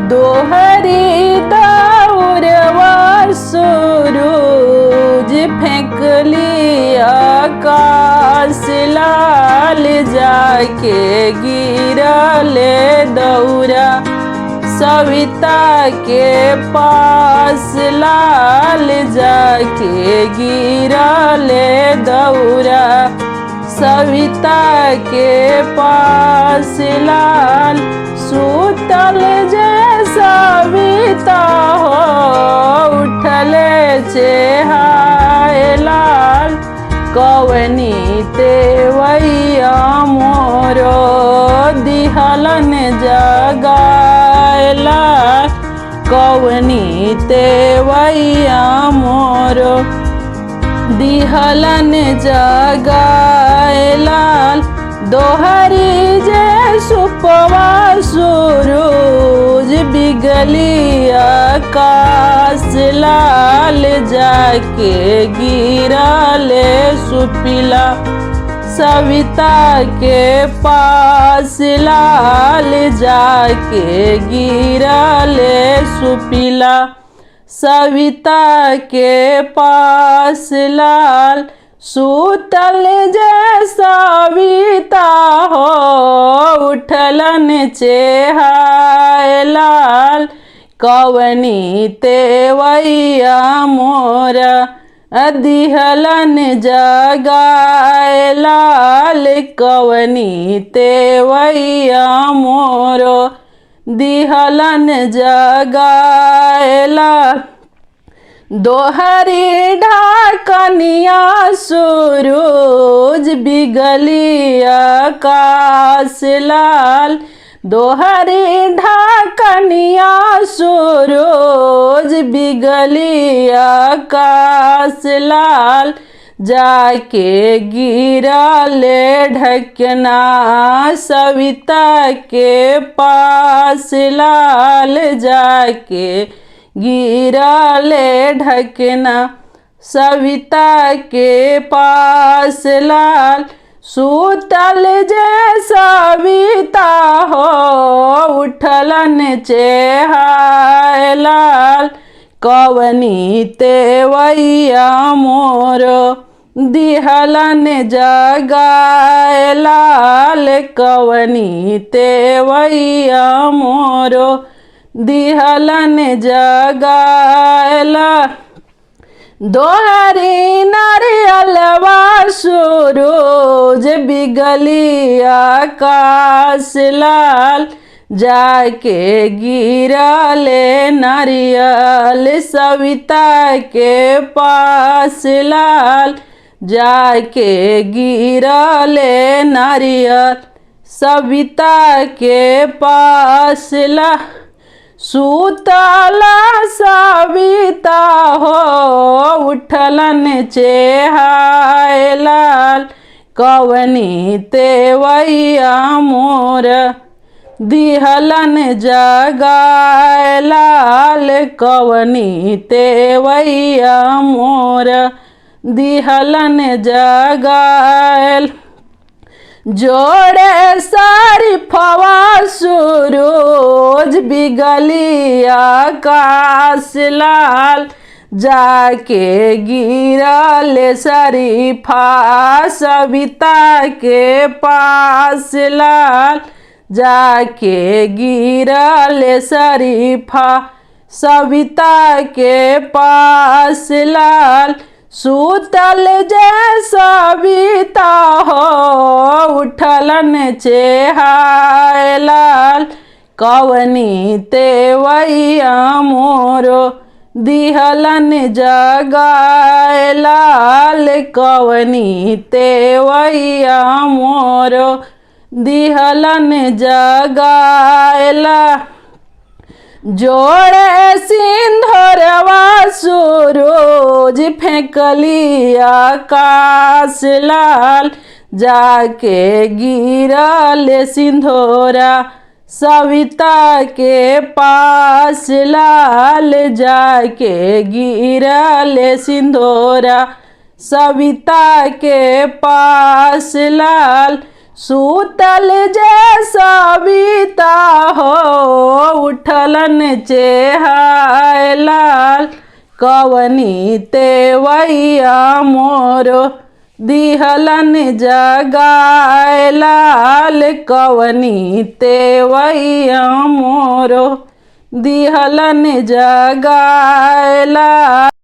दोहरी दौरवा सूरज फेंक लिया आकाश लाल जाके गिरले दौरा सविता के पास लाल जाके गिरले दौरा सविता के पास लाल सूतल जे सविता हो उठले चेहाय लाल कवनी तेवैया मोरो दिहलन जगाय लाल कवनी तेवैया मोरो दिहलन जगाय लाल दोहरी जे सुपवा सूरज बिगली आकाश लाल जाके गिरले सुपिला सविता के पास लाल जाके गिरले सुपिला सविता के पास लाल सूतल जे सविता हो उठलन चेहाय लाल कवनी तेवैया मोरा दिहलन जगाय लाल कवनी तेवैया मोरो दिहलन जगाय लाल दोहरी ढाकनिया सूरज बिगली आकाश लाल दोहरी ढाकनिया सूरज बिगली आकाश लाल जाके गिरले ढकना सविता के पास लाल जाके गिरले ढकना सविता के पास लाल सूतल जे सविता हो उठलन चेहाय लाल कवनी तेवैया मोरो दिहलन जगाय लाल कवनी तेवैया मोरो दिहलन जगाय लाल दोहरी नारियलवा सूरज बिगली आकाश लाल जाके गिरले नारियल सविता के पास लाल जाके गिरले नारियल सविता के पास लाल सूतला सविता हो उठलन चेहाय लाल कवनी तेवैया मोर दिहलन जगाय लाल कवनी तेवैया मोर दिहलन जगाय जोड़े सारी फवा सूरज बिगली आकाश लाल जाके गिरले शरीफा सविता के पास लाल जाके गिरले शरीफा सविता के पास लाल सूतल जे सविता हो उठलन चेहाय लाल कवनी तेवैया मोरो दिहलन जगाय लाल कवनी तेवैया मोरो दिहलन जगाय लाल जोड़े सिंधरवा सूरज फेंकली आकाश लाल जाके गिरले सिंधोरा सविता के पास लाल जाके गिरले सिंधोरा सविता के पास लाल सूतल जे सविता हो उठल दिहलन चेहाय लाल कवनी तेवैया मोरो दिहलन जगाय लाल कवनी तेवैया मोरो दिहलन जगाय लाल।